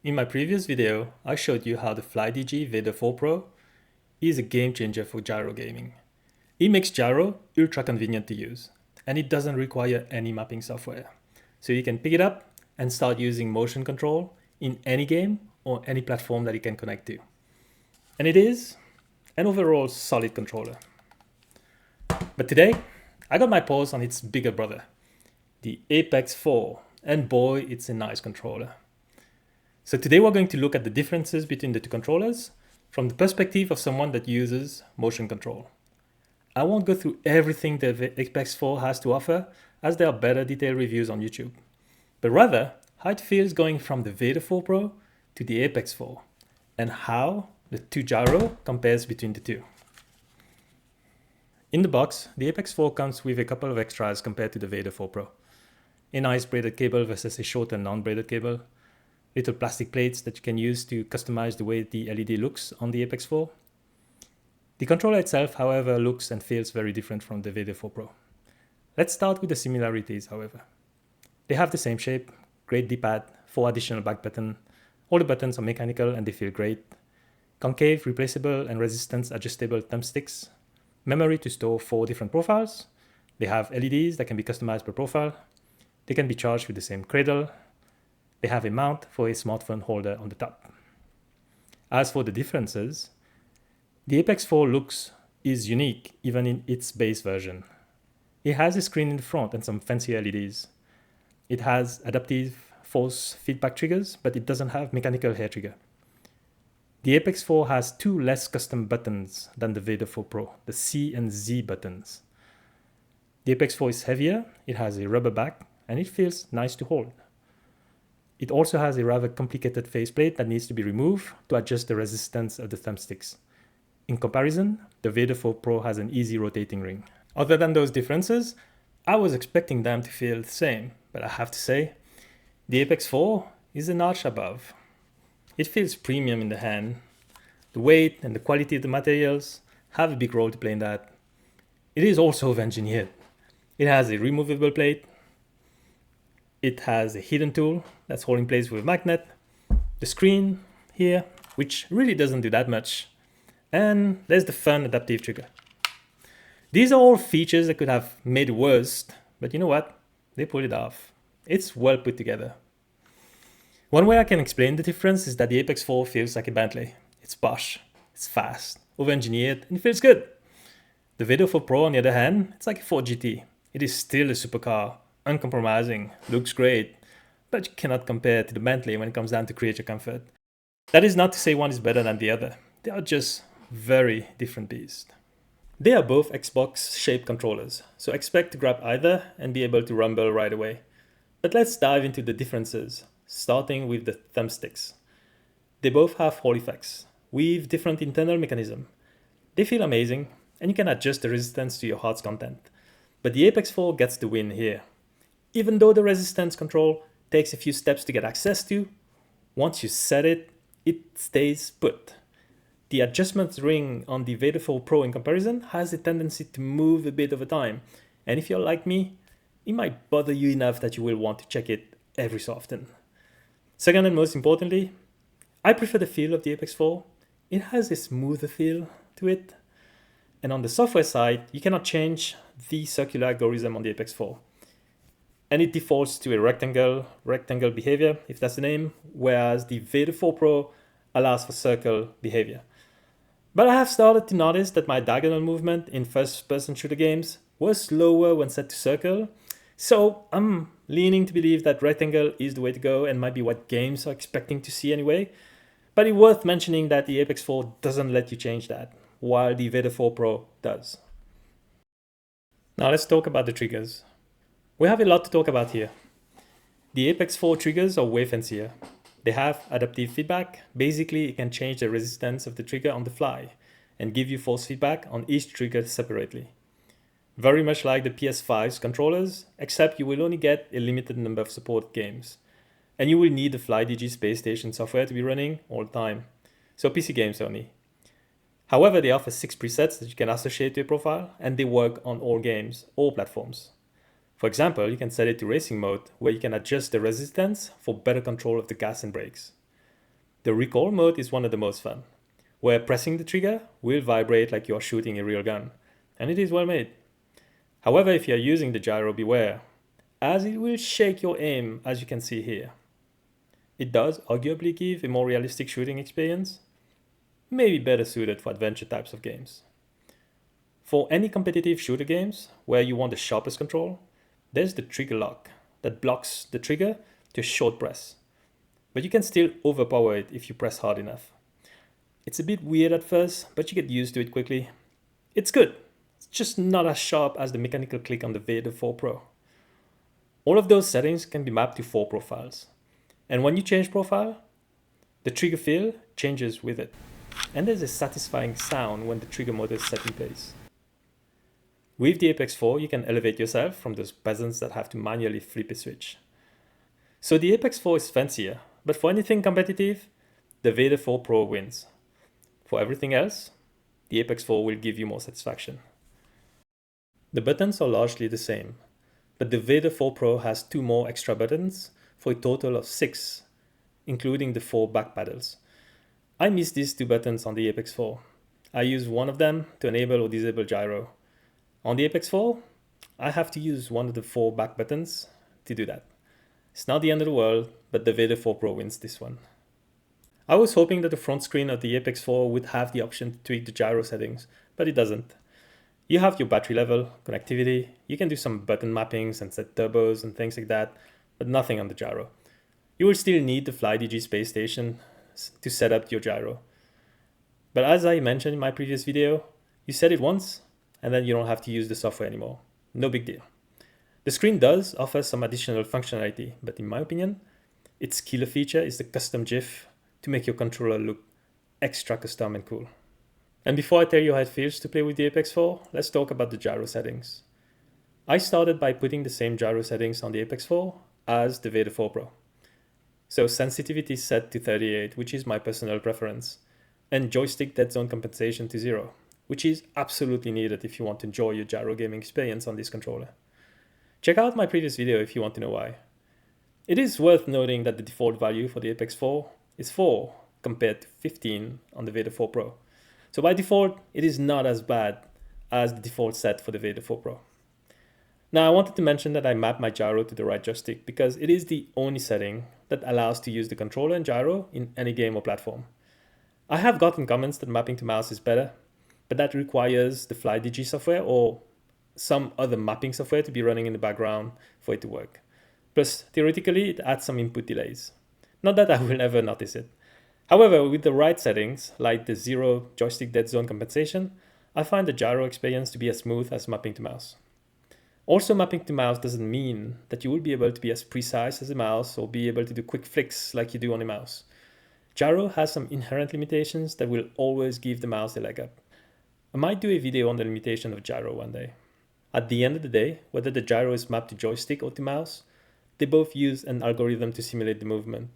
In my previous video, I showed you how the Flydigi Vader 4 Pro is a game changer for gyro gaming. It makes gyro ultra convenient to use, and it doesn't require any mapping software. So you can pick it up and start using motion control in any game or any platform that you can connect to. And it is an overall solid controller. But today, I got my paws on its bigger brother, the Apex 4, and boy, it's a nice controller. So today we're going to look at the differences between the two controllers from the perspective of someone that uses motion control. I won't go through everything the Apex 4 has to offer, as there are better detailed reviews on YouTube, but rather how it feels going from the Vader 4 Pro to the Apex 4, and how the two gyro compares between the two. In the box, the Apex 4 comes with a couple of extras compared to the Vader 4 Pro. A nice braided cable versus a short and non-braided cable, little plastic plates that you can use to customize the way the LED looks on the Apex 4. The controller itself, however, looks and feels very different from the Vader 4 Pro. Let's start with the similarities, however. They have the same shape, great D-pad, 4 additional back buttons. All the buttons are mechanical and they feel great. Concave, replaceable and resistance adjustable thumbsticks. Memory to store 4 different profiles. They have LEDs that can be customized per profile. They can be charged with the same cradle. They have a mount for a smartphone holder on the top. As for the differences, the Apex 4 looks is unique even in its base version. It has a screen in the front and some fancy LEDs. It has adaptive force feedback triggers, but it doesn't have mechanical hair trigger. The Apex 4 has 2 less custom buttons than the Vader 4 Pro, the C and Z buttons. The Apex 4 is heavier, it has a rubber back, and it feels nice to hold. It also has a rather complicated faceplate that needs to be removed to adjust the resistance of the thumbsticks. In comparison, the Vader 4 Pro has an easy rotating ring. Other than those differences, I was expecting them to feel the same, but I have to say, the Apex 4 is a notch above. It feels premium in the hand. The weight and the quality of the materials have a big role to play in that. It is also engineered. It has a removable plate. It has a hidden tool that's holding place with a magnet, the screen here, which really doesn't do that much, and there's the fun adaptive trigger. These are all features that could have made it worse, but you know what? They pulled it off. It's well put together. One way I can explain the difference is that the Apex 4 feels like a Bentley. It's posh, it's fast, over-engineered, and it feels good. The Vader 4 Pro, on the other hand, it's like a Ford GT. It is still a supercar, uncompromising, looks great, but you cannot compare to the Bentley when it comes down to creature comfort. That is not to say one is better than the other. They are just very different beasts. They are both Xbox-shaped controllers, so expect to grab either and be able to rumble right away. But let's dive into the differences, starting with the thumbsticks. They both have Hall effects, with different internal mechanisms. They feel amazing, and you can adjust the resistance to your heart's content. But the Apex 4 gets the win here. Even though the resistance control takes a few steps to get access to, once you set it, it stays put. The adjustment ring on the Vader 4 Pro in comparison has a tendency to move a bit over time, and if you're like me, it might bother you enough that you will want to check it every so often. Second and most importantly, I prefer the feel of the Apex 4. It has a smoother feel to it, and on the software side, you cannot change the circular algorithm on the Apex 4. And it defaults to a rectangle behavior, if that's the name, whereas the Vader 4 Pro allows for circle behavior. But I have started to notice that my diagonal movement in first-person shooter games was slower when set to circle, so I'm leaning to believe that rectangle is the way to go and might be what games are expecting to see anyway. But it's worth mentioning that the Apex 4 doesn't let you change that, while the Vader 4 Pro does. Now let's talk about the triggers. We have a lot to talk about here. The Apex 4 triggers are way fancier. They have adaptive feedback. Basically, you can change the resistance of the trigger on the fly and give you force feedback on each trigger separately. Very much like the PS5's controllers, except you will only get a limited number of support games. And you will need the Flydigi Space Station software to be running all the time. So PC games only. However, they offer 6 presets that you can associate to your profile, and they work on all games, all platforms. For example, you can set it to racing mode, where you can adjust the resistance for better control of the gas and brakes. The recoil mode is one of the most fun, where pressing the trigger will vibrate like you're shooting a real gun, and it is well made. However, if you're using the gyro, beware, as it will shake your aim, as you can see here. It does arguably give a more realistic shooting experience, maybe better suited for adventure types of games. For any competitive shooter games where you want the sharpest control, there's the trigger lock that blocks the trigger to a short press, but you can still overpower it if you press hard enough. It's a bit weird at first, but you get used to it quickly. It's good, it's just not as sharp as the mechanical click on the Vader 4 Pro. All of those settings can be mapped to 4 profiles, and when you change profile, the trigger feel changes with it, and there's a satisfying sound when the trigger motor is set in place. With the Apex 4, you can elevate yourself from those peasants that have to manually flip a switch. So the Apex 4 is fancier, but for anything competitive, the Vader 4 Pro wins. For everything else, the Apex 4 will give you more satisfaction. The buttons are largely the same, but the Vader 4 Pro has 2 more extra buttons for a total of 6, including the 4 back paddles. I miss these 2 buttons on the Apex 4. I use one of them to enable or disable gyro. On the Apex 4, I have to use one of the 4 back buttons to do that. It's not the end of the world, but the Vader 4 Pro wins this one. I was hoping that the front screen of the Apex 4 would have the option to tweak the gyro settings, but it doesn't. You have your battery level, connectivity, you can do some button mappings and set turbos and things like that, but nothing on the gyro. You will still need the Flydigi space station to set up your gyro. But as I mentioned in my previous video, you set it once and then you don't have to use the software anymore. No big deal. The screen does offer some additional functionality, but in my opinion, its killer feature is the custom GIF to make your controller look extra custom and cool. And before I tell you how it feels to play with the Apex 4, let's talk about the gyro settings. I started by putting the same gyro settings on the Apex 4 as the Vader 4 Pro. So sensitivity is set to 38, which is my personal preference, and joystick dead zone compensation to 0, which is absolutely needed if you want to enjoy your gyro gaming experience on this controller. Check out my previous video if you want to know why. It is worth noting that the default value for the Apex 4 is 4 compared to 15 on the Vader 4 Pro. So by default, it is not as bad as the default set for the Vader 4 Pro. Now I wanted to mention that I mapped my gyro to the right joystick because it is the only setting that allows to use the controller and gyro in any game or platform. I have gotten comments that mapping to mouse is better, but that requires the Flydigi software or some other mapping software to be running in the background for it to work. Plus, theoretically, it adds some input delays. Not that I will ever notice it. However, with the right settings, like the 0 joystick dead zone compensation, I find the gyro experience to be as smooth as mapping to mouse. Also, mapping to mouse doesn't mean that you will be able to be as precise as a mouse or be able to do quick flicks like you do on a mouse. Gyro has some inherent limitations that will always give the mouse a leg up. I might do a video on the limitation of gyro one day. At the end of the day, whether the gyro is mapped to joystick or to mouse, they both use an algorithm to simulate the movement.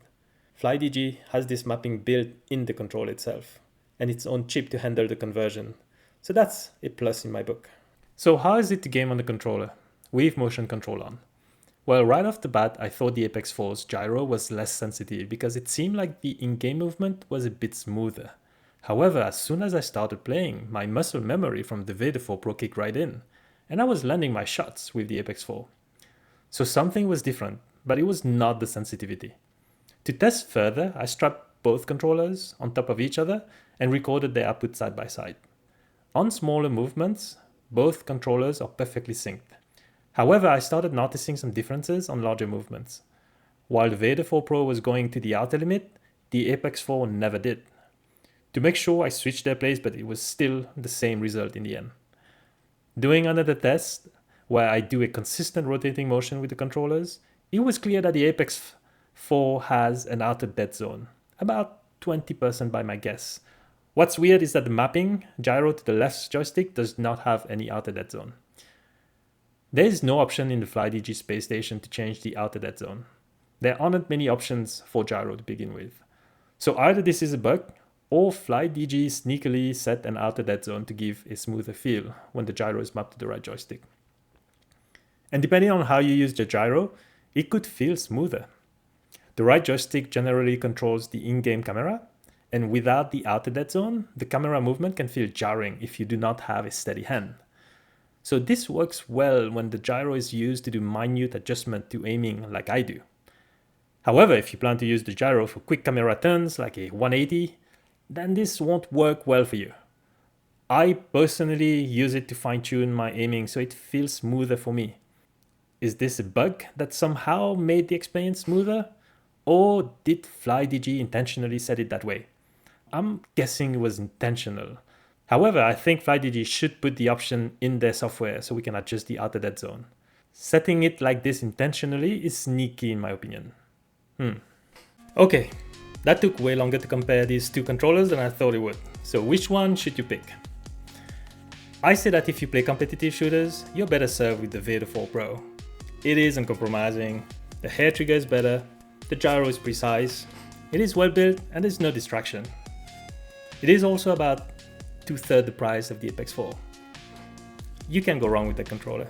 Flydigi has this mapping built in the controller itself, and its own chip to handle the conversion. So that's a plus in my book. So how is it to game on the controller, with motion control on? Well, right off the bat, I thought the Apex 4's gyro was less sensitive because it seemed like the in-game movement was a bit smoother. However, as soon as I started playing, my muscle memory from the Vader 4 Pro kicked right in, and I was landing my shots with the Apex 4. So something was different, but it was not the sensitivity. To test further, I strapped both controllers on top of each other and recorded their output side by side. On smaller movements, both controllers are perfectly synced. However, I started noticing some differences on larger movements. While the Vader 4 Pro was going to the outer limit, the Apex 4 never did. To make sure, I switched their place, but it was still the same result in the end. Doing another test, where I do a consistent rotating motion with the controllers, it was clear that the Apex 4 has an outer dead zone, about 20% by my guess. What's weird is that the mapping, gyro to the left joystick, does not have any outer dead zone. There is no option in the Flydigi space station to change the outer dead zone. There aren't many options for gyro to begin with. So either this is a bug, or Flydigi sneakily set an outer dead zone to give a smoother feel when the gyro is mapped to the right joystick. And depending on how you use the gyro, it could feel smoother. The right joystick generally controls the in-game camera, and without the outer dead zone, the camera movement can feel jarring if you do not have a steady hand. So this works well when the gyro is used to do minute adjustment to aiming like I do. However, if you plan to use the gyro for quick camera turns like a 180, then this won't work well for you. I personally use it to fine-tune my aiming so it feels smoother for me. Is this a bug that somehow made the experience smoother? Or did Flydigi intentionally set it that way? I'm guessing it was intentional. However, I think Flydigi should put the option in their software so we can adjust the outer dead zone. Setting it like this intentionally is sneaky in my opinion. Okay, that took way longer to compare these two controllers than I thought it would. So which one should you pick? I say that if you play competitive shooters, you're better served with the Vader 4 Pro. It is uncompromising, the hair trigger is better, the gyro is precise, it is well built and there's no distraction. It is also about 2/3 the price of the Apex 4. You can't go wrong with the controller.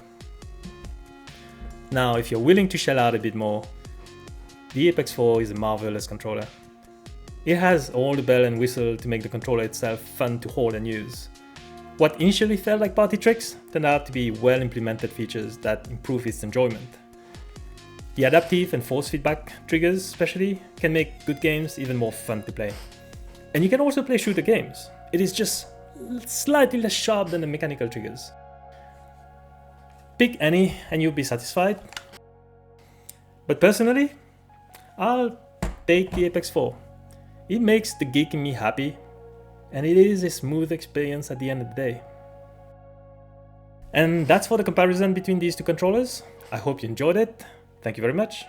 Now, if you're willing to shell out a bit more, the Apex 4 is a marvelous controller. It has all the bell and whistle to make the controller itself fun to hold and use. What initially felt like party tricks turned out to be well implemented features that improve its enjoyment. The adaptive and force feedback triggers especially can make good games even more fun to play. And you can also play shooter games. It is just slightly less sharp than the mechanical triggers. Pick any and you'll be satisfied. But personally, I'll take the Apex 4. It makes the geek in me happy, and it is a smooth experience at the end of the day. And that's for the comparison between these two controllers. I hope you enjoyed it. Thank you very much.